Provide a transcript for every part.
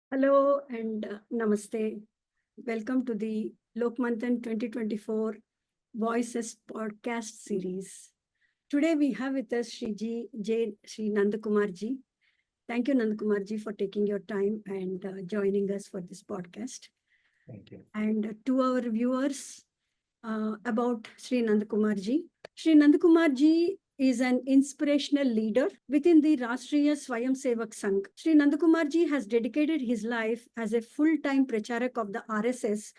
Hello and namaste. Welcome to the Lokmanthan 2024 Voices podcast series. Today we have with us Shri Nandakumar ji. Thank you, Nandakumar ji, for taking your time and joining us for this podcast. Thank you. And to our viewers about Shri Nandakumar ji. Shri Nandakumar ji is an inspirational leader within the Rashtriya Swayamsevak Sangh. Shri Nandakumar ji has dedicated his life as a full-time pracharak of the RSS,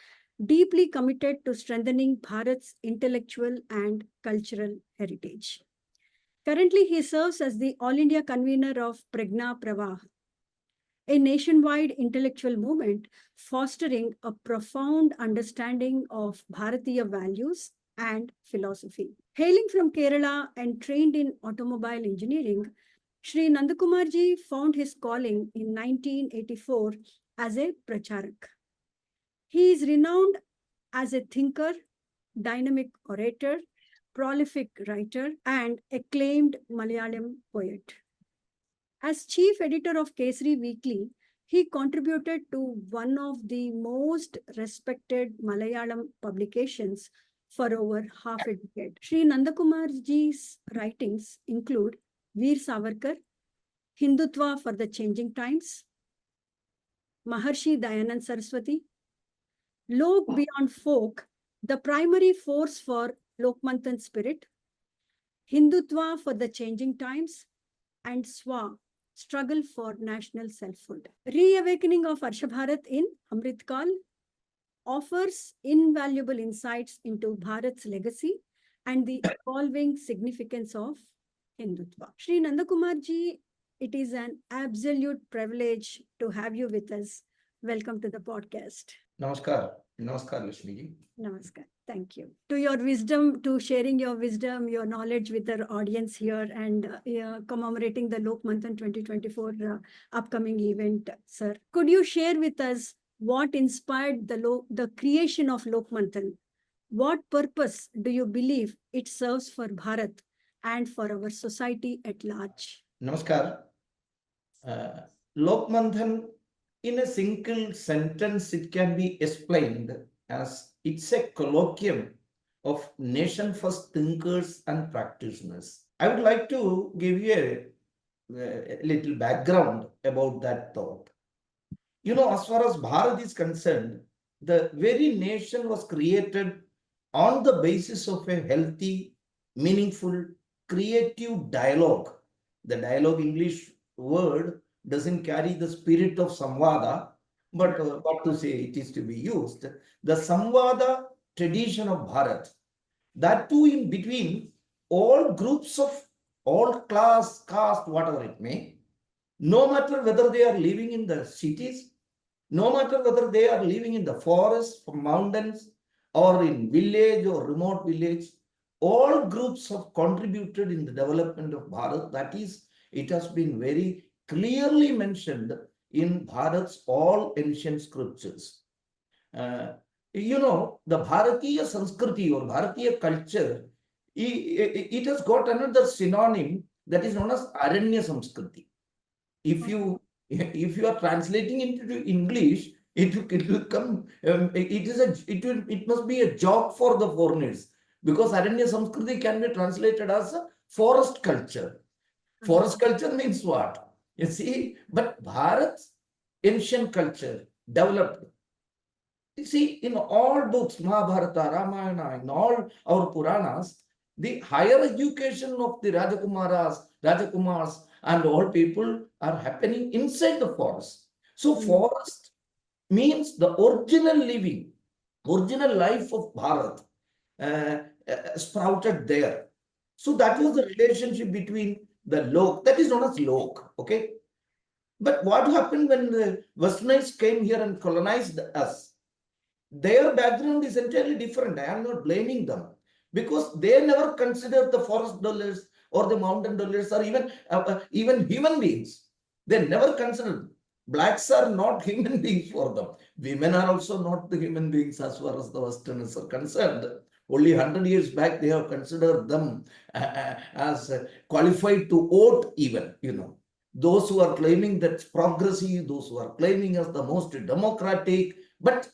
deeply committed to strengthening Bharat's intellectual and cultural heritage. Currently, he serves as the All India convener of Pragna Pravah, a nationwide intellectual movement fostering a profound understanding of Bharatiya values and philosophy. Hailing from Kerala and trained in automobile engineering, Shri Nandakumar ji found his calling in 1984 as a pracharak. He is renowned as a thinker, dynamic orator, prolific writer, and acclaimed Malayalam poet. As chief editor of Kesari Weekly, he contributed to one of the most respected Malayalam publications for over half a decade. Shri Nandakumarji's writings include Veer Savarkar, Hindutva for the Changing Times, Maharshi Dayanand Saraswati, Lok Beyond Folk, the primary force for Lokmanthan spirit, Hindutva for the Changing Times, and Swa, struggle for national selfhood. Reawakening of Arsha Bharat in Amritkal offers invaluable insights into Bharat's legacy and the evolving significance of Hindutva. Shri Nandakumar ji, it is an absolute privilege to have you with us. Welcome to the podcast. Namaskar. Namaskar, Lakshmi ji. Namaskar. Thank you. To your wisdom, to sharing your wisdom, your knowledge with our audience here and commemorating the Lokmanthan 2024 upcoming event, sir. Could you share with us what inspired the creation of Lokmanthan? What purpose do you believe it serves for Bharat and for our society at large? Namaskar. Lokmanthan, in a single sentence, it can be explained as it's a colloquium of nation-first thinkers and practitioners. I would like to give you a little background about that thought. You know, as far as Bharat is concerned, the very nation was created on the basis of a healthy, meaningful, creative dialogue. The dialogue English word doesn't carry the spirit of Samvada, but what to say it is to be used. The Samvada tradition of Bharat, that too in between all groups of all class, caste, whatever it may, no matter whether they are living in the cities, no matter whether they are living in the forests, mountains, or in village or remote village, all groups have contributed in the development of Bharat. That is, it has been very clearly mentioned in Bharat's all ancient scriptures. You know, the Bharatiya Sanskriti or Bharatiya culture, it has got another synonym that is known as Aranya Samskriti. If you are translating into English, it will come. It must be a joke for the foreigners, because Aranya Samskriti can be translated as a forest culture. Forest culture means what? You see, but Bharat's ancient culture developed. You see, in all books, Mahabharata, Ramayana, in all our Puranas, the higher education of the Rajakumars, and all people are happening inside the forest. So forest means the original living, original life of Bharat sprouted there. So that was the relationship between the Lok, that is known as Lok, okay? But what happened when the Westerners came here and colonized us? Their background is entirely different. I am not blaming them, because they never considered the forest dwellers or the mountain dwellers or even human beings. They never considered. Blacks are not human beings for them. Women are also not the human beings as far as the Westerners are concerned. Only 100 years back, they have considered them as qualified to vote even, you know. those who are claiming that's progressive, those who are claiming as the most democratic, but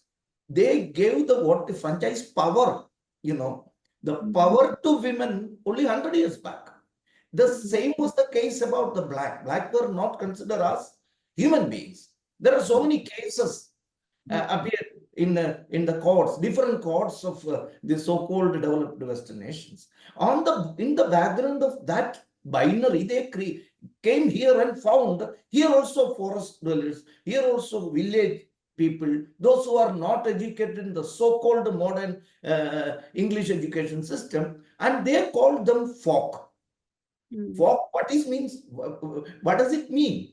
they gave the what the franchise power, the power to women only 100 years back. The same was the case about the black. Black were not considered as human beings. There are so many cases appear in the courts, different courts of the so-called developed Western nations. In the background of that binary, they came here and found here also forest dwellers, here also village people, those who are not educated in the so-called modern English education system, and they called them folk. Folk, what does it mean?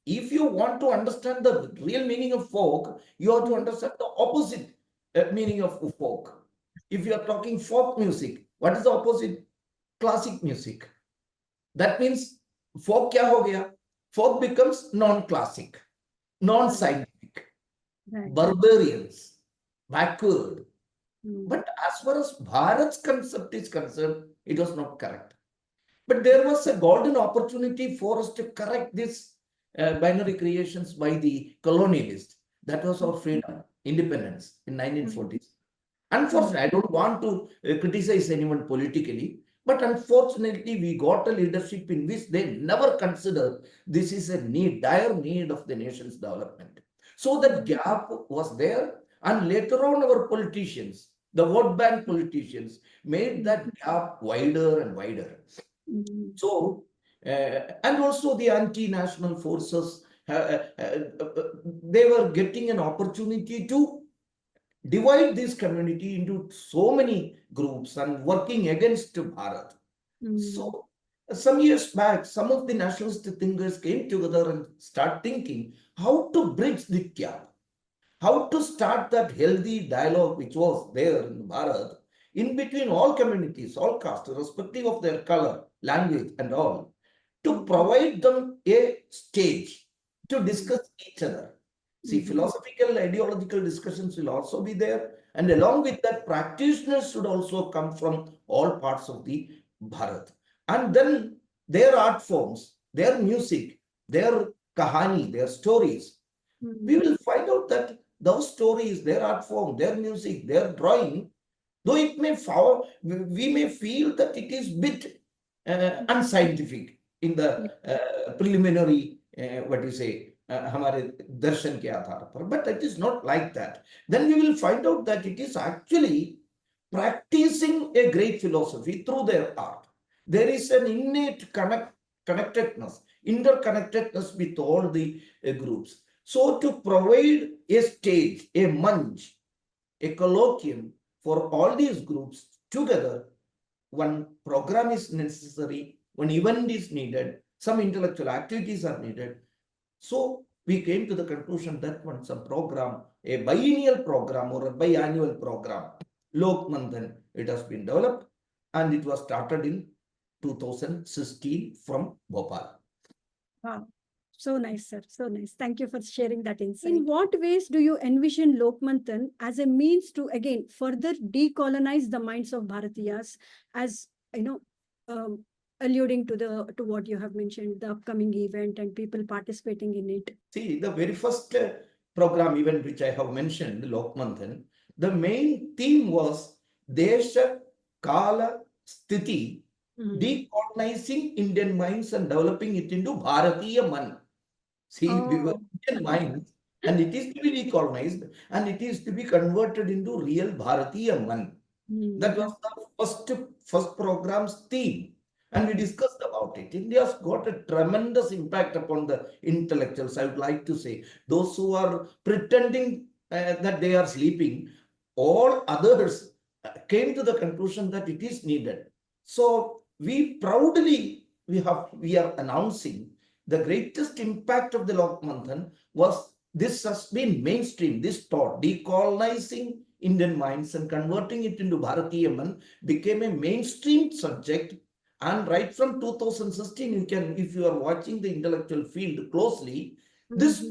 If you want to understand the real meaning of folk, you have to understand the opposite meaning of folk. If you are talking folk music, what is the opposite? Classic music. That means folk kya ho gaya? Folk becomes non-classic, non-scientific, barbarians, backward. But as far as Bharat's concept is concerned, it was not correct. But there was a golden opportunity for us to correct this binary creations by the colonialists. That was our freedom, independence in 1940s. Unfortunately, I don't want to criticize anyone politically, but unfortunately, we got a leadership in which they never considered this is a need, dire need of the nation's development. So that gap was there, and later on, our politicians, the vote bank politicians, made that gap wider and wider. So, and also the anti-national forces, they were getting an opportunity to divide this community into so many groups and working against Bharat. So, some years back, some of the nationalist thinkers came together and start thinking how to bridge the gap, how to start that healthy dialogue which was there in Bharat in between all communities, all castes, irrespective of their color, language, and all, to provide them a stage to discuss each other. See, philosophical, ideological discussions will also be there, and along with that, practitioners should also come from all parts of the Bharat. And then their art forms, their music, their kahani, their stories, we will find out that those stories, their art form, their music, their drawing, though it may we may feel that it is bit unscientific in the preliminary, what you say, हमारे दर्शन के आधार पर, but it is not like that. Then we will find out that it is actually practicing a great philosophy through their art. There is an innate connectedness, interconnectedness with all the groups. So to provide a stage, a manch, a colloquium for all these groups together, one program is necessary, one event is needed, some intellectual activities are needed. So we came to the conclusion that once a program, a biennial program or a biannual program, Lokmanthan, it has been developed, and it was started in 2016 from Bhopal. Wow. So nice, sir. So nice. Thank you for sharing that insight. In what ways do you envision Lokmanthan as a means to, again, further decolonize the minds of Bharatiyas, as, alluding to what you have mentioned, the upcoming event and people participating in it? See, the very first program event which I have mentioned, Lokmanthan, the main theme was Desha Kala Sthiti, decolonizing Indian minds and developing it into Bharatiya Man. See, we were Indian minds, and it is to be decolonized, and it is to be converted into real Bharatiya Man. That was the first program's theme. And we discussed about it. India's got a tremendous impact upon the intellectuals, I would like to say. Those who are pretending that they are sleeping, all others came to the conclusion that it is needed. So we proudly, we are announcing the greatest impact of the Lokmanthan was this has been mainstream, this thought, decolonizing Indian minds and converting it into Bharatiya Man became a mainstream subject. And right from 2016, you can, if you are watching the intellectual field closely, this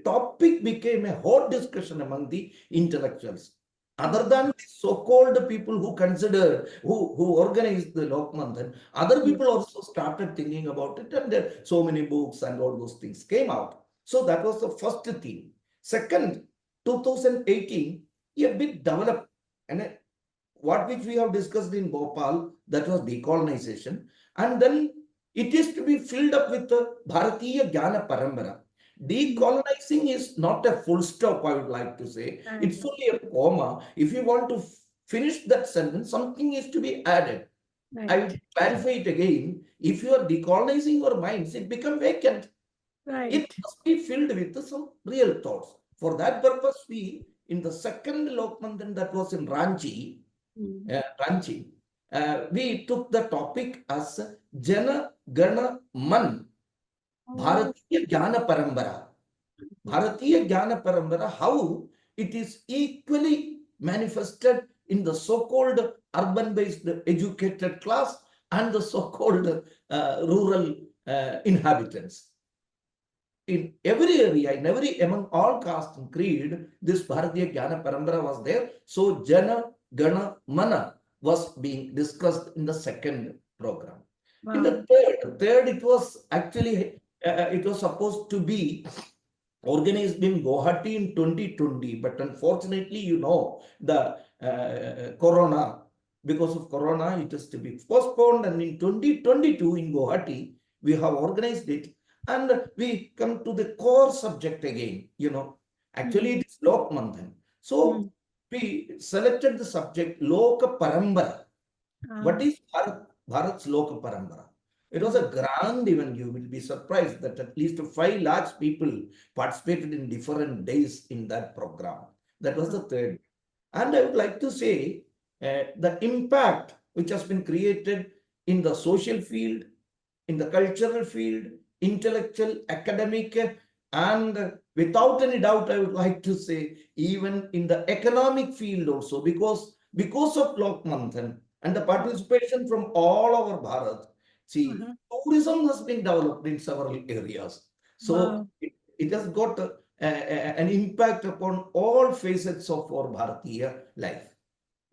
topic became a hot discussion among the intellectuals. Other than the so-called people who consider, who organized the Lokmanthan, other people also started thinking about it, and there so many books and all those things came out. So that was the first theme. Second, 2018, a bit developed, and what which we have discussed in Bhopal, that was decolonization, and then it is to be filled up with the Bharatiya Jnana Parambara. Decolonizing is not a full stop, I would like to say. It's Right. only a comma. If you want to finish that sentence, something is to be added. I Right. will clarify it again. If you are decolonizing your minds, it becomes vacant. It Right. must be filled with some real thoughts. For that purpose, we, in the second Lokmanthan that was in Ranchi, we took the topic as Jana Gana Man, Oh. Bharatiya Jnana Parambara. Bharatiya Jnana Parambara, how it is equally manifested in the so-called urban-based educated class and the so-called rural inhabitants. In every area, in every, among all caste and creed, this Bharatiya Jnana Parambara was there. So Jana Gana Mana was being discussed in the second program. In Wow. the third it was actually, it was supposed to be organized in Guwahati in 2020, but unfortunately, the Corona, because of Corona, it is to be postponed. And in 2022 in Guwahati, we have organized it, and we come to the core subject again. Actually, it is Lokmanthan. So we selected the subject Loka Parambara. What is Bharat's Loka Parambara? It was a grand event. You will be surprised that at least 5 lakhs people participated in different days in that program. That was the third. And I would like to say the impact which has been created in the social field, in the cultural field, intellectual, academic, and without any doubt, I would like to say even in the economic field also, because of Lokmanthan and the participation from all over Bharat. See, tourism has been developed in several areas. So Wow. it has got an impact upon all facets of our Bharatiya life.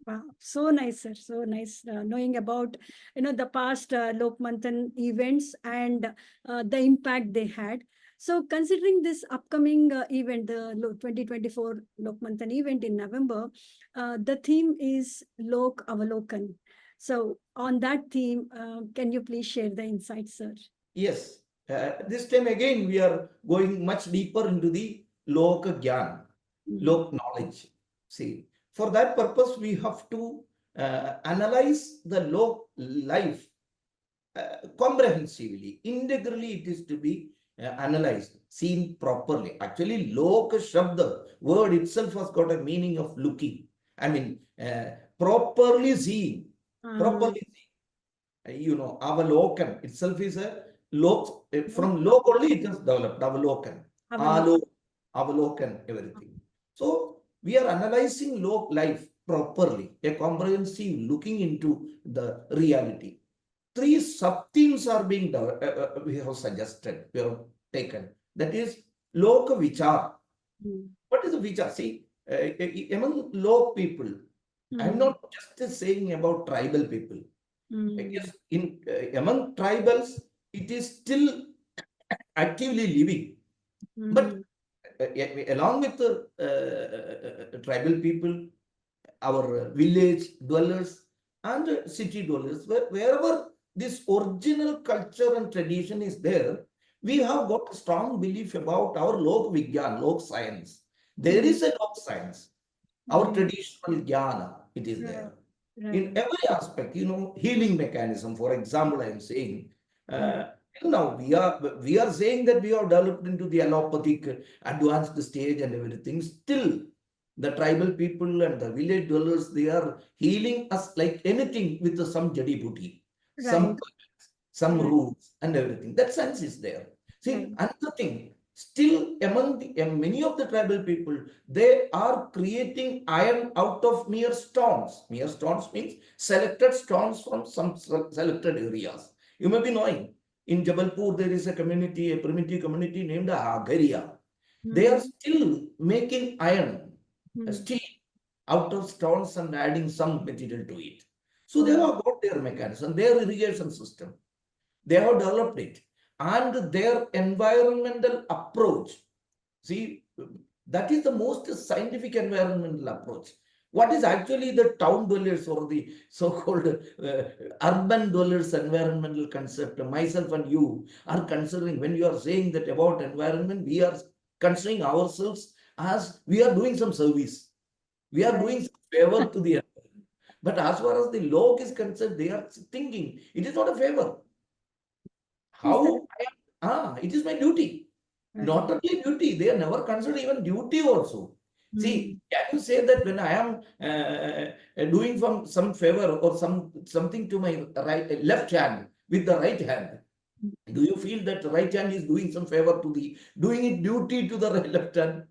Wow, so nice, sir. So nice knowing about the past Lokmanthan events and the impact they had. So, considering this upcoming event, the 2024 Lokmanthan event in November, the theme is Lok Avalokan. So, on that theme, can you please share the insights, sir? Yes, this time again we are going much deeper into the Lok Gyan, Lok knowledge. See, for that purpose we have to analyze the Lok life comprehensively, integrally. It is to be analyzed, seen properly. Actually, Lok Shabda word itself has got a meaning of looking. I mean, properly seeing, properly Avalokan itself is a lok. From lok only it is developed. Avalokan, Avalokan. Alo, Avalokan, everything. So we are analyzing lok life properly, a comprehensive looking into the reality. 3 sub-themes are being we have suggested, we have taken. That is Loka Vichar. What is a Vichar? See, among lok people, I'm not just saying about tribal people. Yes, among tribals, it is still actively living. But along with the tribal people, our village dwellers and city dwellers, wherever this original culture and tradition is there, we have got a strong belief about our Lok Vigyan, Lok science. There is a Lok science, our traditional jnana, it is there. Right. In every aspect, healing mechanism, for example, I am saying, now we are saying that we have developed into the allopathic advanced stage and everything. Still, the tribal people and the village dwellers, they are healing us like anything with some jadi buti, some Right. plants, some Right. roots and everything. That sense is there. See, Right. another thing, still among many of the tribal people, they are creating iron out of mere stones. Mere stones means selected stones from some selected areas. You may be knowing, in Jabalpur, there is a community, a primitive community named Agaria. They are still making iron, steel. out of stones and adding some material to it. So they have got their mechanism, their irrigation system. They have developed it. And their environmental approach. See, that is the most scientific environmental approach. What is actually the town dwellers or the so-called urban dwellers environmental concept, myself and you are considering when you are saying that about environment, we are considering ourselves as we are doing some service. We are doing some favor to the environment. But as far as the law is concerned, they are thinking it is not a favor. How it is my duty. Not only duty, they are never considered even duty also. See, can you say that when I am doing some favor or something to my left hand with the right hand, do you feel that the right hand is doing some favor to the doing it duty to the left hand?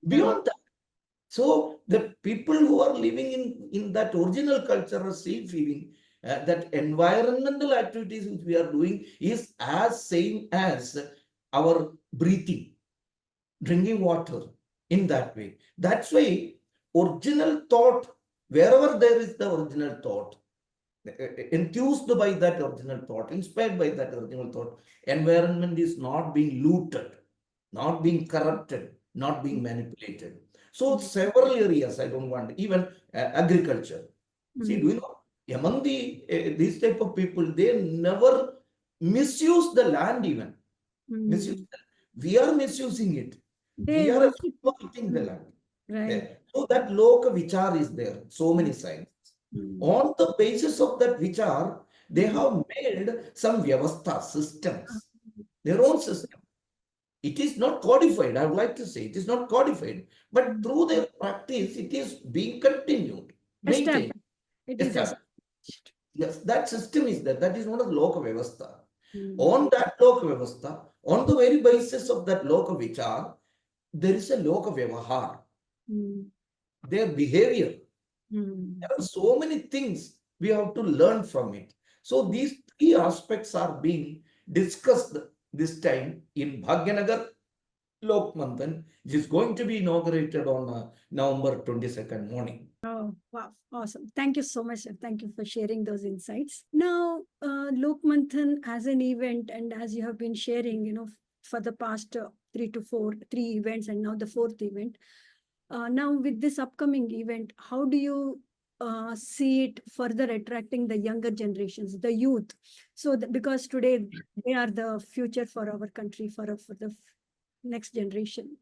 Beyond that. So the people who are living in that original culture are still feeling that environmental activities which we are doing is as same as our breathing, drinking water in that way. That's why original thought, wherever there is the original thought, enthused by that original thought, inspired by that original thought, environment is not being looted, not being corrupted, not being manipulated. So several areas, I don't want, even agriculture. See, do you know, among these type of people, they never misuse the land even. Misuse. We are misusing it. We are exploiting the land. Right. So that loka vichar is there, so many signs. On the basis of that vichar, they have made some vyavastha systems, their own system. It is not codified, I would like to say, it is not codified, but through their practice, it is being continued, maintained, established. Yes, that system is there. That is known as loka vyavastha. On that loka vyavastha, on the very basis of that loka vichar, there is a loka vyavahar. Their behavior. There are so many things we have to learn from it. So these three aspects are being discussed this time in Bhagyanagar Lokmanthan, which is going to be inaugurated on November 22nd morning. Oh, wow. Awesome. Thank you so much, sir. Thank you for sharing those insights. Now, Lokmanthan as an event, and as you have been sharing, for the past 3 events, and now the fourth event. Now, with this upcoming event, how do you see it further attracting the younger generations, the youth? So, because today they are the future for our country, for the next generation.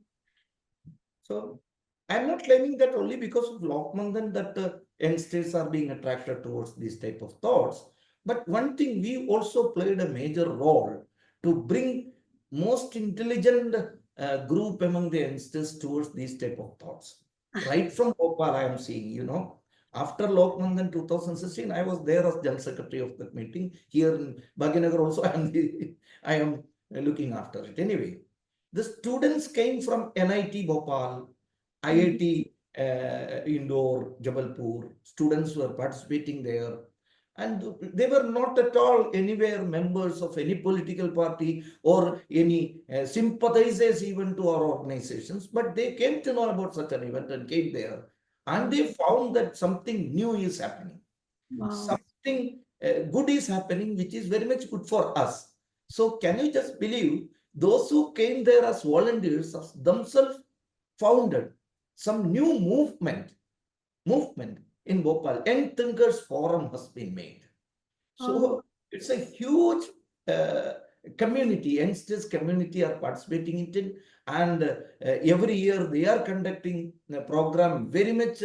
So I'm not claiming that only because of Lokmanthan that youngsters are being attracted towards these type of thoughts. But one thing, we also played a major role to bring most intelligent group among the youngsters towards these type of thoughts. Right from Bhopal, I am seeing, after Lokmanthan 2016, I was there as General Secretary of that meeting. Here in Bhagyanagar also, I am looking after it. Anyway, the students came from NIT Bhopal, IIT Indore, Jabalpur. Students were participating there. And they were not at all anywhere members of any political party or any sympathizers even to our organizations. But they came to know about such an event and came there. And they found that something new is happening. Wow. Something good is happening, which is very much good for us. So can you just believe those who came there as volunteers themselves founded some new movement in Bhopal. Young Thinkers Forum has been made. So it's a huge community, youngsters community are participating in it, and every year they are conducting a program very much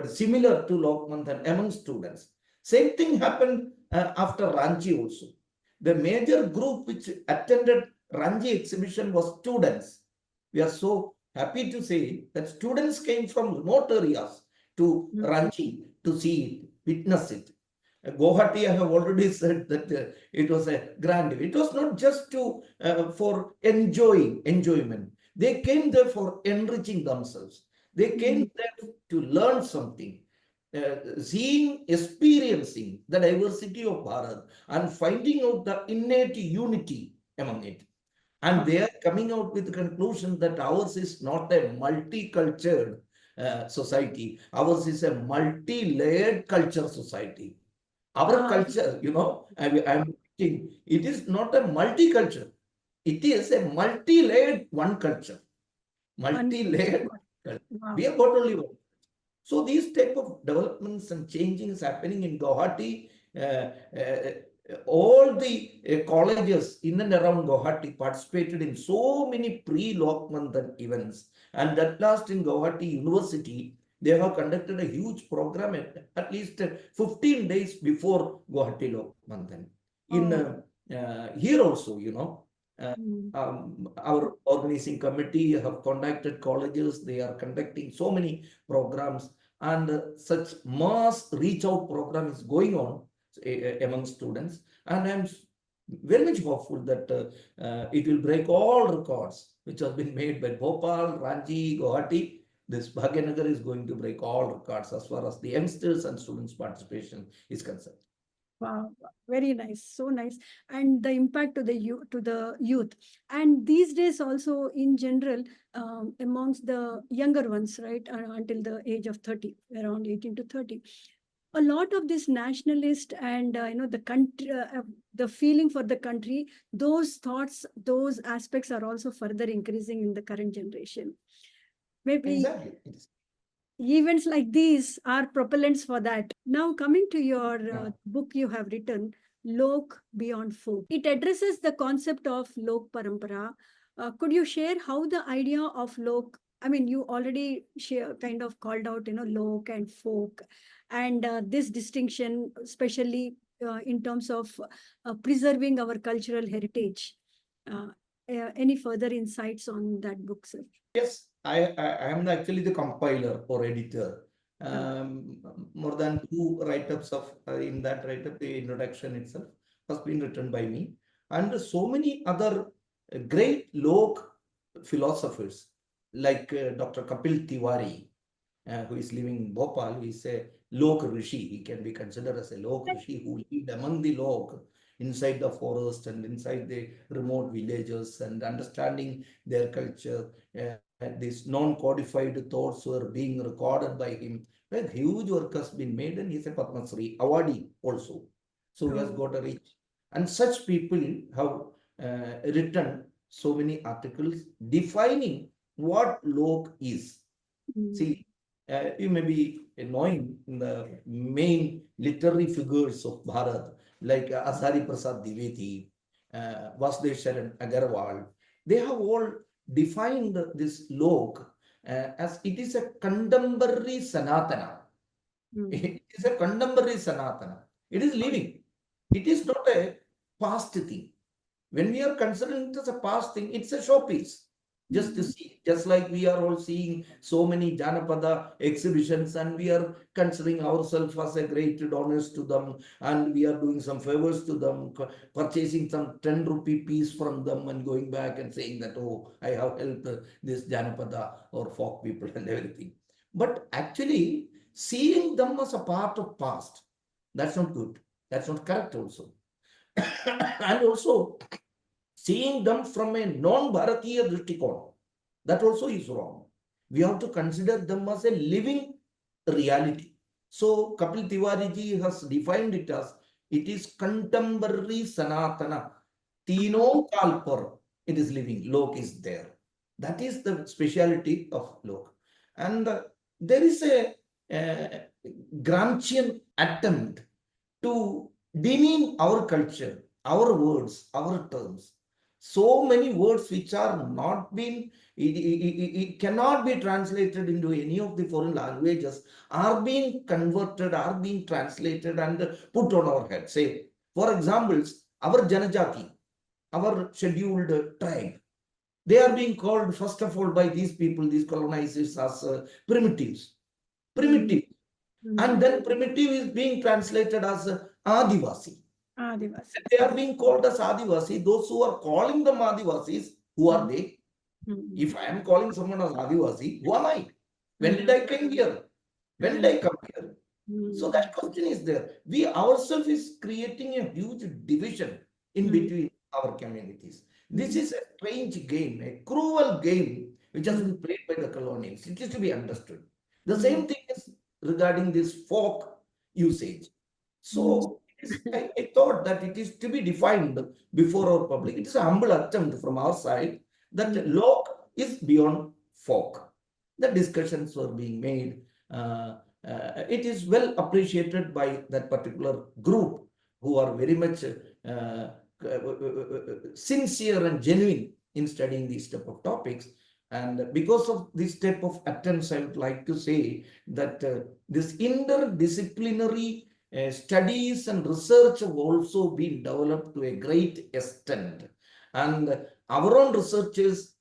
similar to Lokmanthan among students. Same thing happened after Ranchi also. The major group which attended Ranchi exhibition was students. We are so happy to say that students came from remote areas to Ranchi to see it, witness it. Guwahati, I have already said that it was a grand. It was not just for enjoyment. They came there for enriching themselves. They came there to learn something, seeing, experiencing the diversity of Bharat and finding out the innate unity among it. And they are coming out with the conclusion that ours is not a multicultural, society. Ours is a multi-layered culture society. Our culture, I'm thinking, it is not a multicultural. It is a multi-layered one culture. Multi-layered culture. Wow. We have got only one. So these type of developments and changing is happening in Guwahati. All the colleges in and around Guwahati participated in so many pre-Lokmanthan events. And at last in Guwahati University, they have conducted a huge program at least 15 days before Guwahati Lokmanthan. In here also, our organizing committee have contacted colleges. They are conducting so many programs, and such mass reach out program is going on among students. And I'm very much hopeful that it will break all records which have been made by Bhopal, Ranchi, Guwahati. This Bhagyanagar is going to break all records as far as the youngsters and students' participation is concerned. Wow, very nice, so nice. And the impact to the youth, and these days also in general, amongst the younger ones, right, until the age of 30, around 18 to 30, a lot of this nationalist and the country, the feeling for the country, those thoughts, those aspects are also further increasing in the current generation. Maybe exactly. events like these are propellants for that. Now, coming to your book you have written, Lok Beyond Folk. It addresses the concept of Lok Parampara. Could you share how the idea of Lok, I mean, you already kind of called out, Lok and folk, and this distinction, especially in terms of preserving our cultural heritage. Any further insights on that book, sir? Yes, I am actually the compiler or editor. More than 2 write-ups of in that write-up, the introduction itself has been written by me, and so many other great Lok philosophers like Dr. Kapil Tiwari, who is living in Bhopal. He is a Lok Rishi. He can be considered as a Lok Rishi who lived among the Lok inside the forest and inside the remote villages and understanding their culture. These non-codified thoughts were being recorded by him. A huge work has been made, and he's a Padma Shri awardee also. So he has got a reach. And such people have written so many articles defining what Lok is. See, you may be knowing the main literary figures of Bharat, like Azhari Prasad Dwivedi, Vasudev Sharan Agarwal. They have all defined this Lok as it is a contemporary Sanatana. It is a contemporary Sanatana. It is living. It is not a past thing. When we are considering it as a past thing, it's a showpiece. Just to see, just like we are all seeing so many Janapada exhibitions, and we are considering ourselves as a great donors to them, and we are doing some favors to them, purchasing some 10 rupee piece from them and going back and saying that, oh, I have helped this Janapada or folk people and everything. But actually, seeing them as a part of past, that's not good. That's not correct also. And also, seeing them from a non-Bharatiya Drishtikon, that also is wrong. We have to consider them as a living reality. So Kapil Tiwari ji has defined it as it is contemporary Sanatana. Tino Kalpar, it is living. Lok is there. That is the speciality of Lok. And there is a Gramscian attempt to demean our culture, our words, our terms. So many words which are not been, it cannot be translated into any of the foreign languages, are being converted, are being translated and put on our head. Say, for examples, our Janajati, our scheduled tribe, they are being called, first of all, by these people, these colonizers, as primitives. Primitive. And then primitive is being translated as Adivasi. Adivasi. They are being called as Adivasi. Those who are calling them Adivasis, who are they? If I am calling someone as Adivasi, who am I? When did I come here? When did I come here? So that question is there. We ourselves is creating a huge division in between our communities. This is a strange game, a cruel game which has been played by the colonials. It is to be understood. The same thing is regarding this folk usage. So I thought that it is to be defined before our public. It is a humble attempt from our side that lok is beyond folk. The discussions were being made. It is well appreciated by that particular group who are very much sincere and genuine in studying these type of topics. And because of this type of attempts, I would like to say that this interdisciplinary studies and research have also been developed to a great extent. And our own researchers,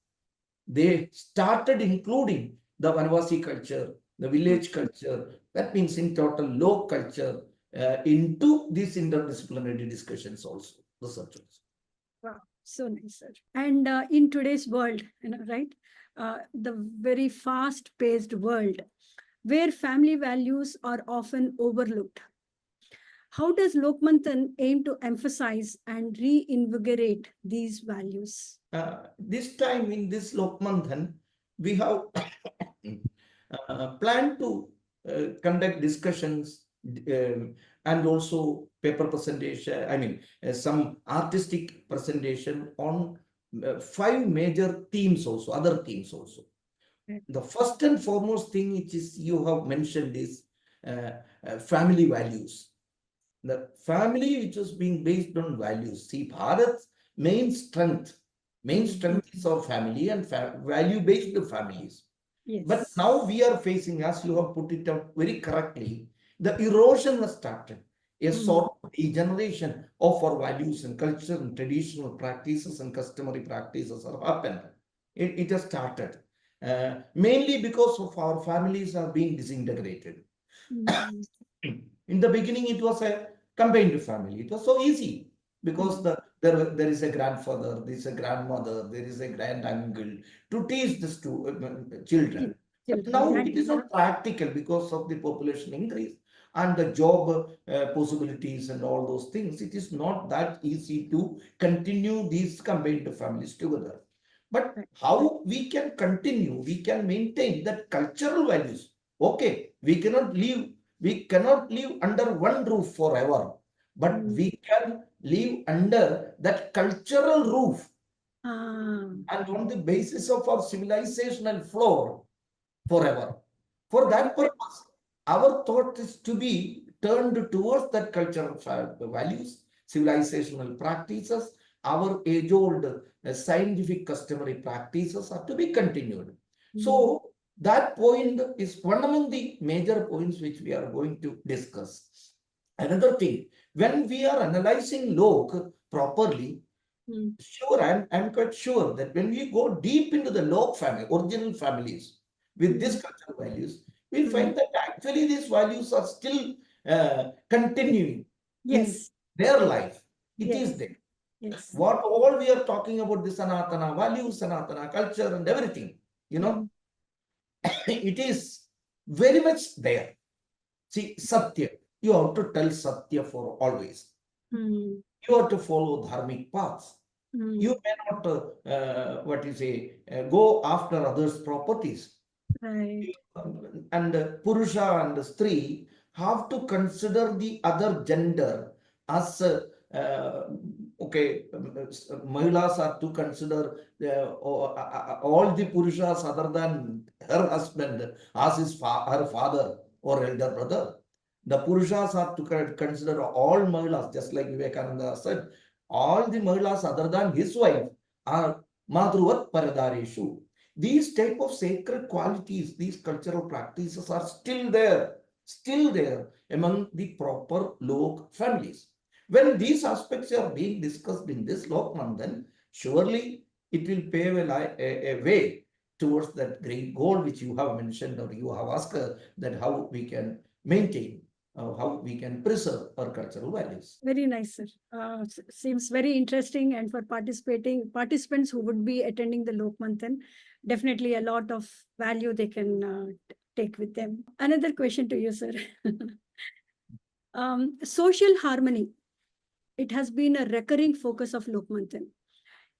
they started including the Vanvasi culture, the village culture, that means in total low culture, into these interdisciplinary discussions also, researchers. Wow, so nice, sir. And in today's world, right, the very fast-paced world, where family values are often overlooked, how does Lokmanthan aim to emphasize and reinvigorate these values? This time in this Lokmanthan, we have planned to conduct discussions and also paper presentation, some artistic presentation on 5 major themes also, other themes also. The first and foremost thing which is you have mentioned is family values. The family which is being based on values. See, Bharat's main strength is our family and value-based families. Yes. But now we are facing, as you have put it out very correctly, the erosion has started. A sort of degeneration of our values and culture and traditional practices and customary practices have happened. It has started. Mainly because of our families are being disintegrated. In the beginning, it was a combined family. It was so easy because there is a grandfather, there is a grandmother, there is a grand uncle to teach this to children. But now it is not practical because of the population increase and the job possibilities and all those things. It is not that easy to continue these combined families together. But how we can continue, we can maintain that cultural values. Okay, we cannot live under one roof forever, but we can live under that cultural roof and on the basis of our civilizational floor forever. For that purpose, our thought is to be turned towards that cultural values, civilizational practices, our age-old scientific customary practices are to be continued. So that point is one among the major points which we are going to discuss. Another thing, when we are analyzing Lok properly, I'm quite sure that when we go deep into the Lok family, original families, with these cultural values, we'll find that actually these values are still continuing in their life. It is there. What all we are talking about, the Sanatana values, Sanatana culture and everything, it is very much there. See, Satya, you have to tell Satya for always. You have to follow dharmic paths. You may not, go after others' properties. Right. And Purusha and Stree have to consider the other gender as Mahilas are to consider all the Purushas other than her husband as her father or elder brother. The Purushas are to consider all Mahilas, just like Vivekananda said, all the Mahilas other than his wife are Madhruvat Paradareshu. These type of sacred qualities, these cultural practices are still there among the proper Lok families. When these aspects are being discussed in this Lokmanthan, surely it will pave a way towards that great goal which you have mentioned or you have asked that how we can maintain, how we can preserve our cultural values. Very nice, sir. Seems very interesting, and for participants who would be attending the Lokmanthan, definitely a lot of value they can take with them. Another question to you, sir. Social harmony. It has been a recurring focus of Lokmanthan.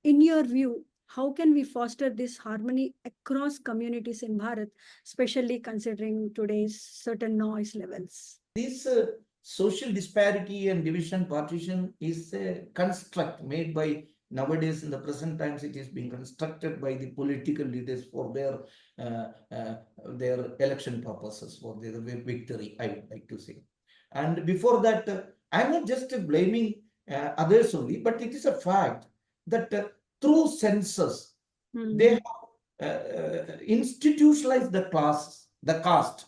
In your view, how can we foster this harmony across communities in Bharat, especially considering today's certain noise levels? This social disparity and division partition is a construct made by nowadays in the present times. It is being constructed by the political leaders for their election purposes, for their victory, I would like to say. And before that, I'm not just blaming others only, but it is a fact that through census they have institutionalized the caste.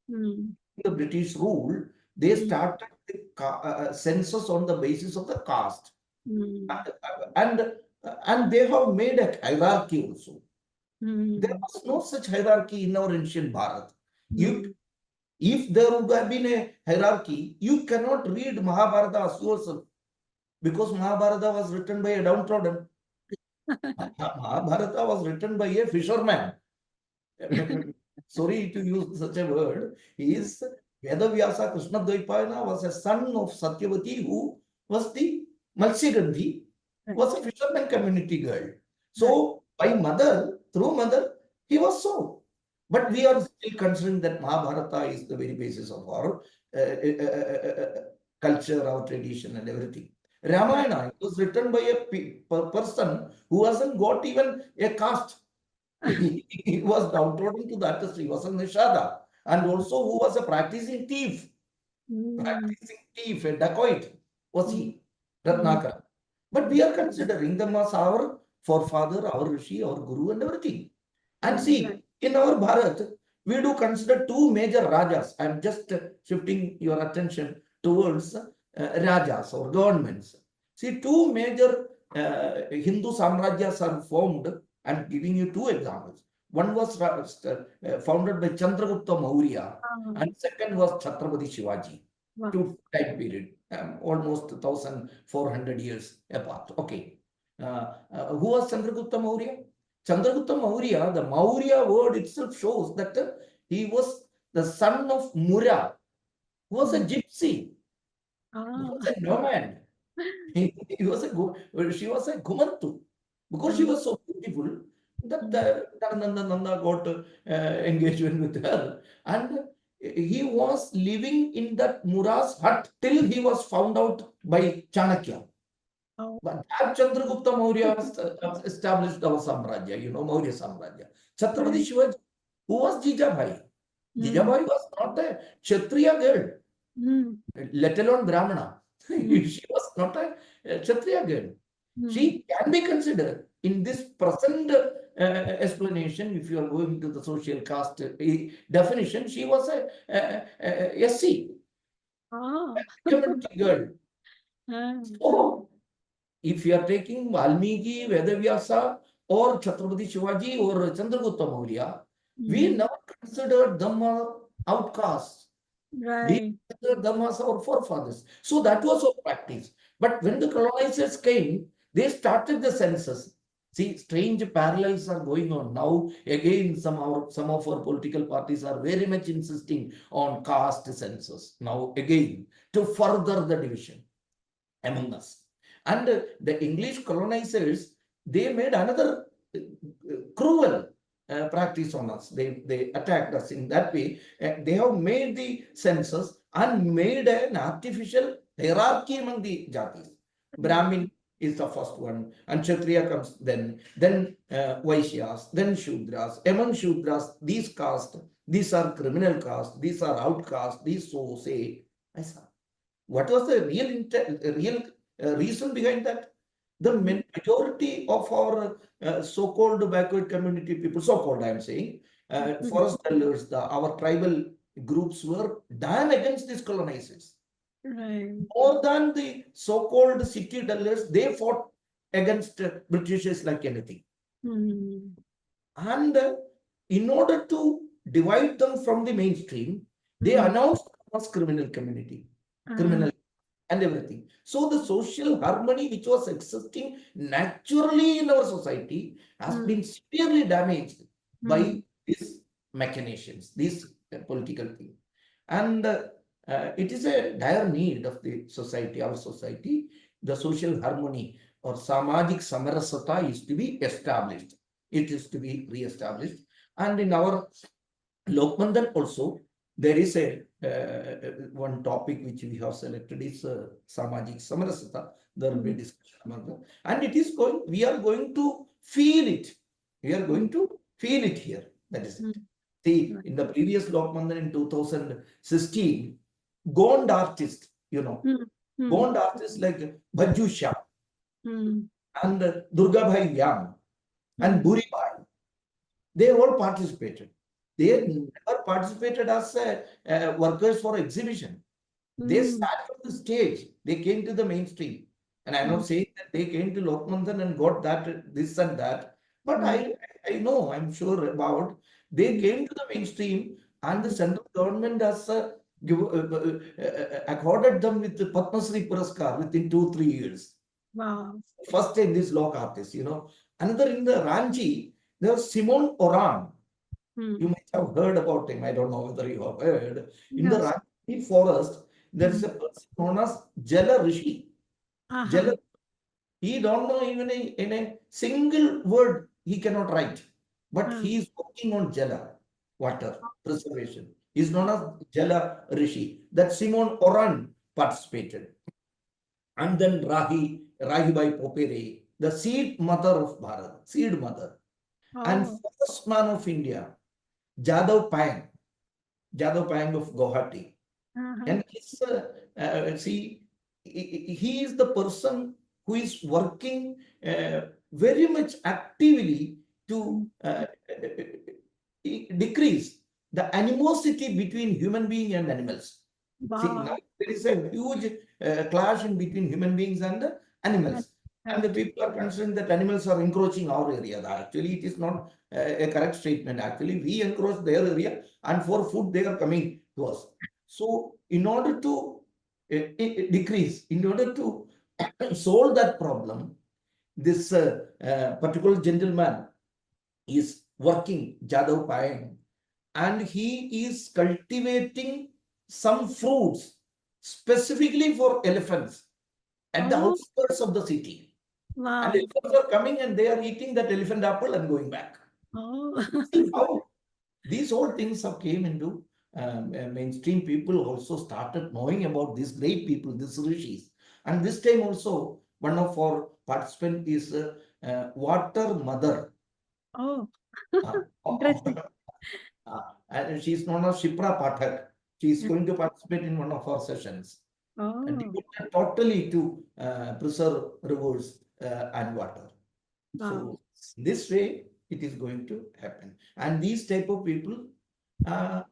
The British rule, they started the census on the basis of the caste, and and they have made a hierarchy also. There was no such hierarchy in our ancient Bharat. If there would have been a hierarchy, you cannot read Mahabharata as yourself, because Mahabharata was written by a downtrodden. Mahabharata was written by a fisherman. Sorry to use such a word. He is Vedavyasa Krishna Dvaipayana was a son of Satyavati, who was the Malsigandhi, was a fisherman community girl. So by mother, through mother, he was so. But we are still considering that Mahabharata is the very basis of our culture, our tradition, and everything. Ramayana was written by a person who hasn't got even a caste. He was downtrodden to that industry. He was a Nishada, and also who was a practicing thief, a dacoit was he, Ratnakara. But we are considering them as our forefather, our Rishi, our Guru, and everything. And see, in our Bharat, we do consider two major Rajas. I'm just shifting your attention towards Rajas or governments. See, two major Hindu Samrajyas are formed. I'm giving you two examples. One was founded by Chandragupta Maurya, and second was Chhatrapati Shivaji. Two time period, almost 1,400 years apart. Okay. Who was Chandragupta Maurya? Chandragupta Maurya, the Maurya word itself shows that he was the son of Mura, who was a gypsy, who was a nomad. She was a Gumantu. Because she was so beautiful that Nanda got engagement with her. And he was living in that Mura's hut till he was found out by Chanakya. But that Chandragupta Maurya established our Samrajya, Maurya Samrajya. Chhatrapati Shivaji, who was Jijabhai? Jijabhai was not a Kshatriya girl, let alone Brahmana. She was not a Kshatriya girl. She can be considered in this present explanation. If you are going to the social caste definition, she was a SC, community girl. So, if you are taking Valmiki, Vedavyasa, or Chhatrapati Shivaji, or Chandragupta Maurya, we never considered them outcasts. We considered them as our forefathers. So that was our practice. But when the colonizers came, they started the census. See, strange parallels are going on now. Again, some of our political parties are very much insisting on caste census. Now, again, to further the division among us. And the English colonizers, they made another cruel practice on us. They attacked us in that way. They have made the census and made an artificial hierarchy among the jatis. Brahmin is the first one, and Kshatriya comes then Vaishyas, then Shudras. Among Shudras, these castes, these are criminal castes, these are outcasts, these so say. What was the real reason behind that? The majority of our so-called backward community people, so-called I am saying, forest dwellers, our tribal groups were done against these colonizers. More than the so-called city dwellers, they fought against Britishers like anything. And in order to divide them from the mainstream, they announced as criminal community, criminal and everything. So the social harmony which was existing naturally in our society has been severely damaged by these machinations, these political things. And it is a dire need of the society, our society, the social harmony or Samajik Samarasata is to be established. It is to be re-established. And in our Lokmanthan also, there is a one topic which we have selected is Samajik Samarasata. There will be discussion among them. And it is going, we are going to feel it. We are going to feel it here. That is it. See, in the previous Lokmanthan in 2016, Gond artist, Gond artists like Bhajju Shah and Durga Bhai Vyam and Buri Bhai, they all participated. They never participated as workers for exhibition. They sat on the stage. They came to the mainstream. And I'm not saying that they came to Lokmanthan and got that, this and that. But I know, I'm sure about, they came to the mainstream and the central government has accorded them with the Padma Shri Puraskar within 2-3 years. Wow. First time this local artist, Another in the Ranchi, there was Simon Oran. You might have heard about him. I don't know whether you have heard. In the Ranchi forest, there is a person known as Jala Rishi. Jala, he don't know even in a single word he cannot write. But he is working on Jala, water preservation. He is known as Jala Rishi. That Simon Oran participated. And then Rahibai Popere, the seed mother of Bharat, seed mother. And first man of India, Jadhav Payang of Guwahati. And see, he is the person who is working very much actively to decrease the animosity between human being and animals. Wow. See, now there is a huge clash in between human beings and animals. And the people are concerned that animals are encroaching our area. Actually, it is not a correct statement. Actually, we encroach their area and for food they are coming to us. So, in order to decrease, in order to solve that problem, this particular gentleman is working, Jadhav Payang, and he is cultivating some fruits specifically for elephants at the outskirts of the city. Wow. And elephants are coming and they are eating that elephant apple and going back. See how these all things have came into mainstream. People also started knowing about these great people, these rishis. And this time also, one of our participants is Water Mother. Interesting. And she is known as Shipra Pathak. She is going to participate in one of our sessions. And devoted totally to preserve rivers and water. So this way it is going to happen. And these type of people,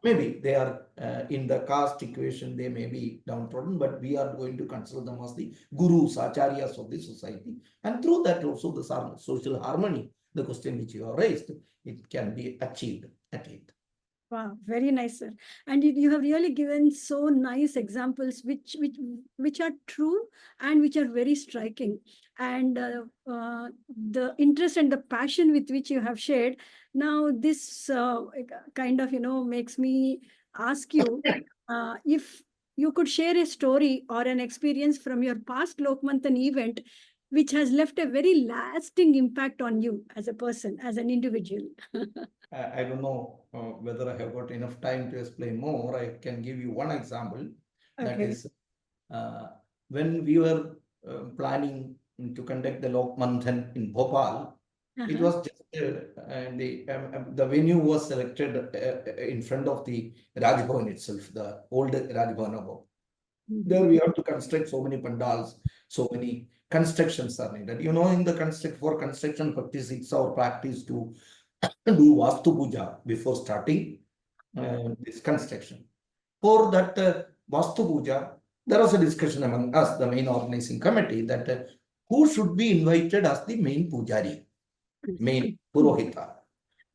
maybe they are in the caste equation, they may be downtrodden, but we are going to consider them as the gurus, acharyas of the society. And through that also the social harmony, the question which you have raised, it can be achieved at it. Wow, very nice, sir. And you have really given so nice examples which are true and which are very striking. And the interest and the passion with which you have shared. Now, this kind of, makes me ask you if you could share a story or an experience from your past Lokmanthan event which has left a very lasting impact on you as a person, as an individual. I don't know whether I have got enough time to explain more. I can give you one example. That is when we were planning to conduct the Lokmanthan in Bhopal, it was just the venue was selected in front of the Rajbhavan itself, the old Rajbhavan. There we have to construct so many pandals, so many constructions are needed. In the construction practice, it's our practice to do Vastu Puja before starting this construction. For that Vastu Puja, there was a discussion among us, the main organizing committee, that who should be invited as the main Pujari, main Purohita.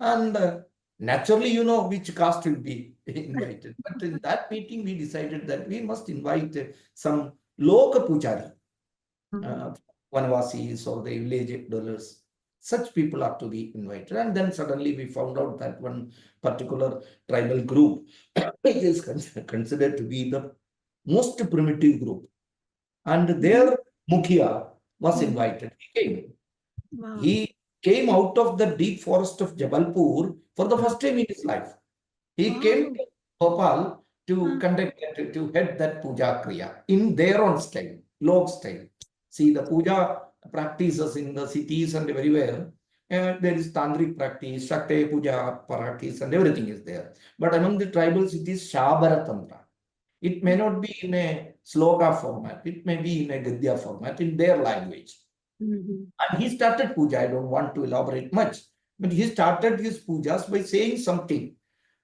And naturally, which caste will be invited. But in that meeting, we decided that we must invite some Loka Pujari, Vanavasis or the village dwellers. Such people are to be invited. And then suddenly we found out that one particular tribal group is considered to be the most primitive group. And their Mukhya was invited. He came. Wow. He came out of the deep forest of Jabalpur for the first time in his life. He came to Bhopal to conduct, to head that puja kriya in their own style, log style. See, the puja practices in the cities and everywhere. There is tantric practice, Shakti puja practice, and everything is there. But among the tribals, it is Shabara Tantra. It may not be in a sloka format, it may be in a Gadya format in their language. And he started puja. I don't want to elaborate much, but he started his pujas by saying something.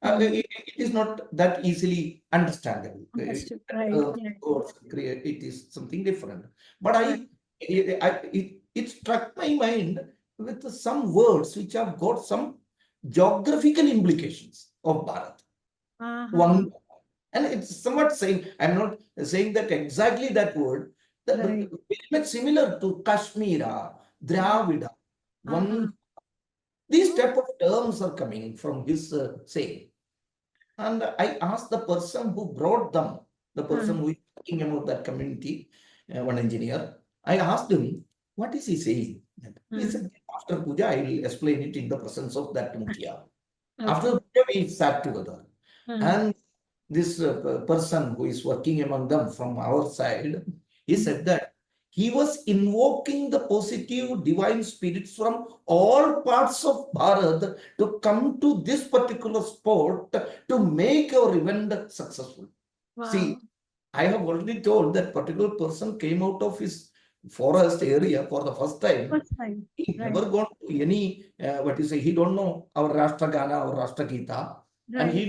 It is not that easily understandable. Understood. Right. It is something different. But it struck my mind with some words which have got some geographical implications of Bharat. One, and it's somewhat saying, I'm not saying that exactly that word, that Right. very much similar to Kashmira, Dravida, one. These type of terms are coming from his saying. And I asked the person who brought them, the person who is talking about that community, one engineer, I asked him, what is he saying? He said, after puja, I will explain it in the presence of that Mukhya. After the puja, we sat together. And this person who is working among them from our side, he said that he was invoking the positive divine spirits from all parts of Bharat to come to this particular spot to make our event successful. See, I have already told that particular person came out of his forest area for the first time. He never gone to any, what you say, he don't know our Rashtragana or Rashtragita. And he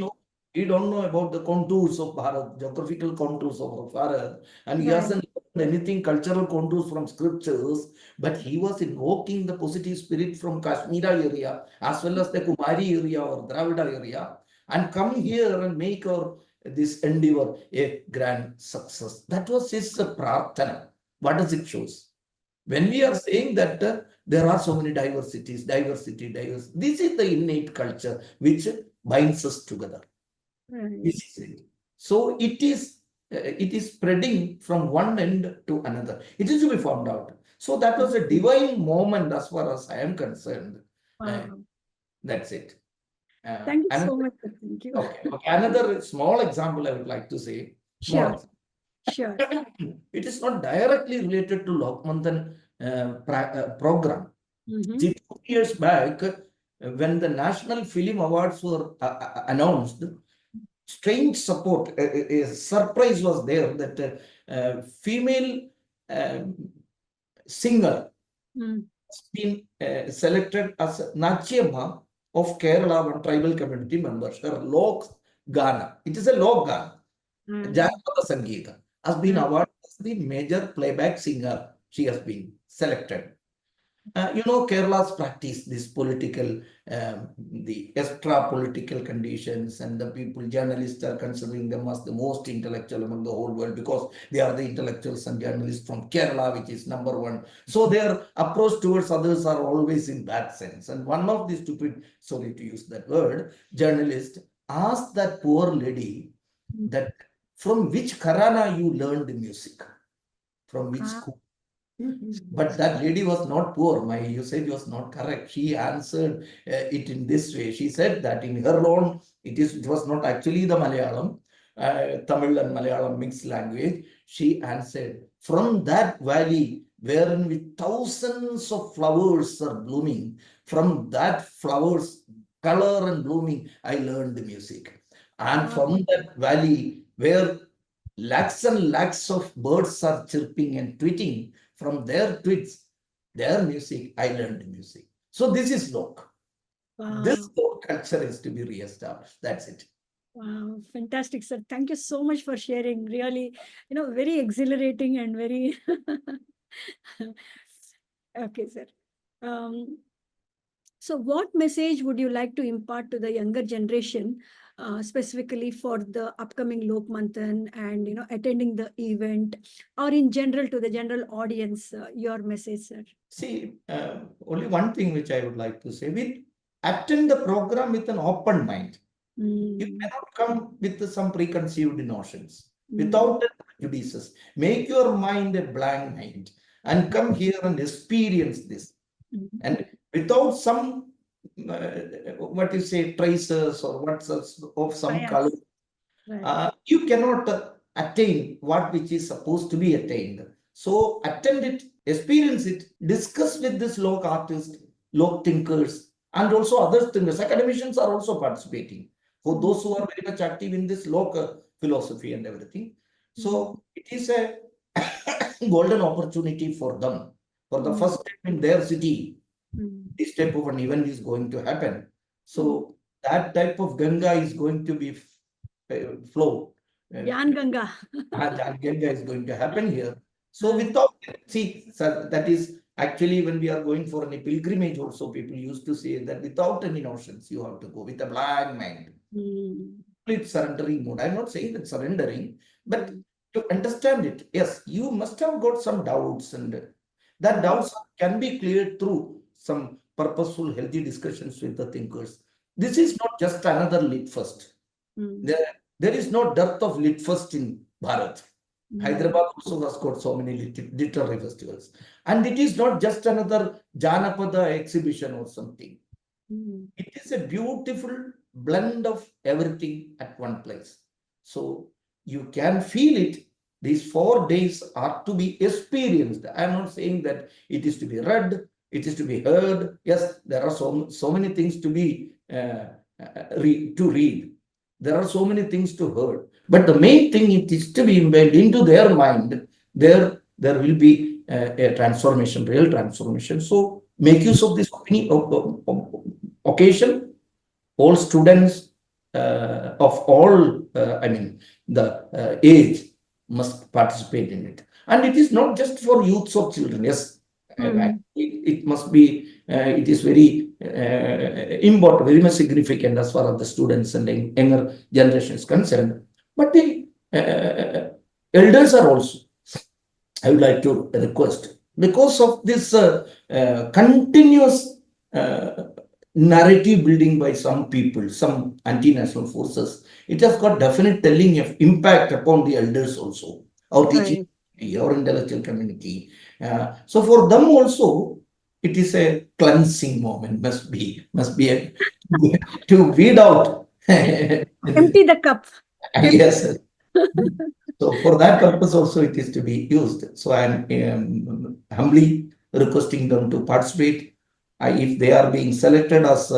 don't know about the contours of Bharat, geographical contours of Bharat. And he hasn't learned anything cultural contours from scriptures. But he was invoking the positive spirit from Kashmira area as well as the Kumari area or Dravida area. And come here and make our this endeavor a grand success. That was his prarthana. What does it shows? When we are saying that there are so many diversity. This is the innate culture which binds us together. This is it. So it is spreading from one end to another. It is to be found out. So that was a divine moment as far as I am concerned. That's it. Thank you so much. Thank you. Okay. Another small example I would like to say. Sure. It is not directly related to Lokmanthan program. See, 2 years back, when the National Film Awards were announced, strange support, a surprise was there that female singer has been selected as Nachiamma of Kerala, one tribal community members. Her Lok Gana, it is a Lok Gana, Janapada Sangeeta, has been awarded as the major playback singer. She has been selected. Kerala's practice this political, the extra political conditions, and the people, journalists are considering them as the most intellectual among the whole world because they are the intellectuals and journalists from Kerala, which is number one. So their approach towards others are always in that sense. And one of the stupid, sorry to use that word, journalist asked that poor lady that from which Karana you learned music, from which school. But that lady was not poor. My usage was not correct. She answered it in this way. She said that in her own, it was not actually the Malayalam, Tamil and Malayalam mixed language. She answered, from that valley wherein with thousands of flowers are blooming, from that flowers color and blooming, I learned the music. And from that valley where lakhs and lakhs of birds are chirping and tweeting, from their tweets, their music, I learned music. So this is Lok. This Lok culture is to be re-established. That's it. Wow, fantastic, sir. Thank you so much for sharing. Really, very exhilarating and very okay, sir. So what message would you like to impart to the younger generation, specifically for the upcoming Lokmanthan and, attending the event, or in general to the general audience, your message, sir? See, only one thing which I would like to say, attend the program with an open mind. You cannot come with some preconceived notions, without prejudices. Make your mind a blank mind. and come here and experience this. And without some, what you say, traces or what's of some Bias. color, Right. you cannot attain what which is supposed to be attained. So attend it, experience it, discuss with this lok artists, lok thinkers, and also other thinkers. Academicians are also participating. For those who are very much active in this lok philosophy and everything. So it is a golden opportunity for them. For the first time in their city, this type of an event is going to happen. So that type of Ganga is going to be flow. Yan Ganga. Ganga is going to happen here. So without, see, sir, that is actually when we are going for any pilgrimage also, people used to say that without any notions, you have to go with a blank mind. Complete surrendering mode. I'm not saying that surrendering, but to understand it, yes, you must have got some doubts, and that doubts can be cleared through some purposeful, healthy discussions with the thinkers. This is not just another lit first. There is no dearth of lit first in Bharat. Hyderabad also has got so many literary festivals. And it is not just another Janapada exhibition or something. It is a beautiful blend of everything at one place. So you can feel it. These 4 days are to be experienced. I'm not saying that it is to be read, it is to be heard. Yes, there are so many things to be read. There are so many things to hear. But the main thing, it is to be embedded into their mind. There will be a transformation, real transformation. So make use of this occasion. All students of all, the age must participate in it. And it is not just for youths or children. Yes, it must be, it is very important, very much significant as far as the students and the younger generation is concerned. But the elders are also, I would like to request, because of this continuous narrative building by some people, some anti-national forces, it has got definite telling of impact upon the elders also, our teaching, our intellectual community. So for them also, it is a cleansing moment, must be a, to weed out. Empty the cup. Yes. So for that purpose also it is to be used. So I am humbly requesting them to participate. If they are being selected as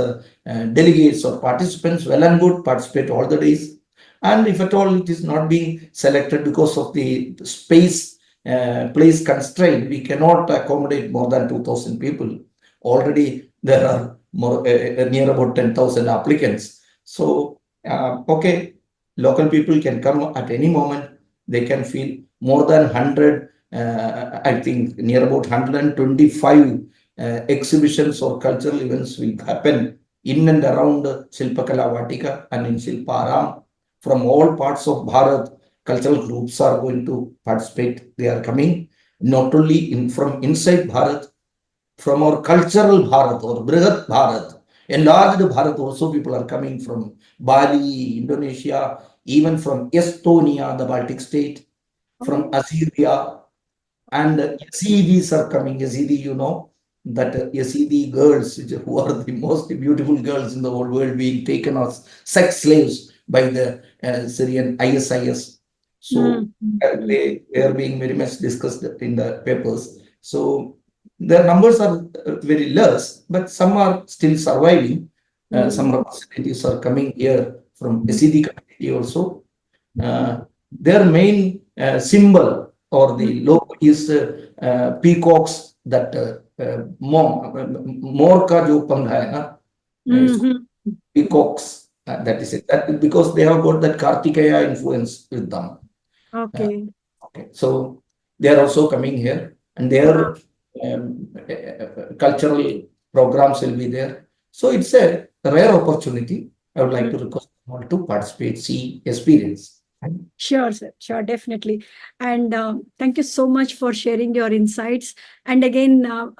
delegates or participants, well and good, participate all the days. And if at all it is not being selected because of the space, place constraint, we cannot accommodate more than 2,000 people. Already there are more near about 10,000 applicants. So, okay, local people can come at any moment. They can feel more than 100, I think near about 125 exhibitions or cultural events will happen in and around Shilpakala Vatika and in Shilparam. From all parts of Bharat, cultural groups are going to participate. They are coming not only from inside Bharat, from our cultural Bharat or Brihat Bharat, enlarged Bharat also people are coming from Bali, Indonesia, even from Estonia, the Baltic state, from Assyria, and Yazidis are coming. Yazidi, you know, that Yazidi girls, who are the most beautiful girls in the whole world, being taken as sex slaves by the Syrian ISIS. So they are being very much discussed in the papers. So their numbers are very less, but some are still surviving. Some representatives are coming here from Yazidi community also. Their main symbol or the logo is peacocks, that more ka jo pangha hai na, peacocks, that is it. That because they have got that Kartikeya influence with them. Okay. Okay, so they are also coming here, and their cultural programs will be there. So it's a rare opportunity. I would like to request all to participate, see, experience. Sure, sir. Sure, definitely. And thank you so much for sharing your insights. And again, a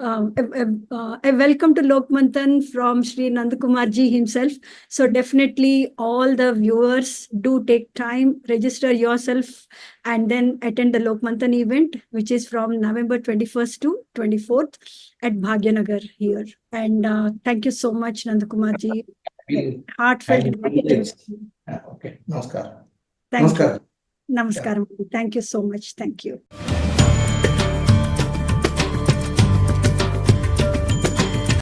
welcome to Lokmanthan from Shri Nandakumar ji himself. So definitely all the viewers do take time, register yourself, and then attend the Lokmanthan event, which is from November 21st to 24th at Bhagyanagar here. And thank you so much, Nandakumar ji. Will Heartfelt highly gratitude. Okay, namaskar. Thank you. Namaskar. Namaskaram. Thank you so much. Thank you.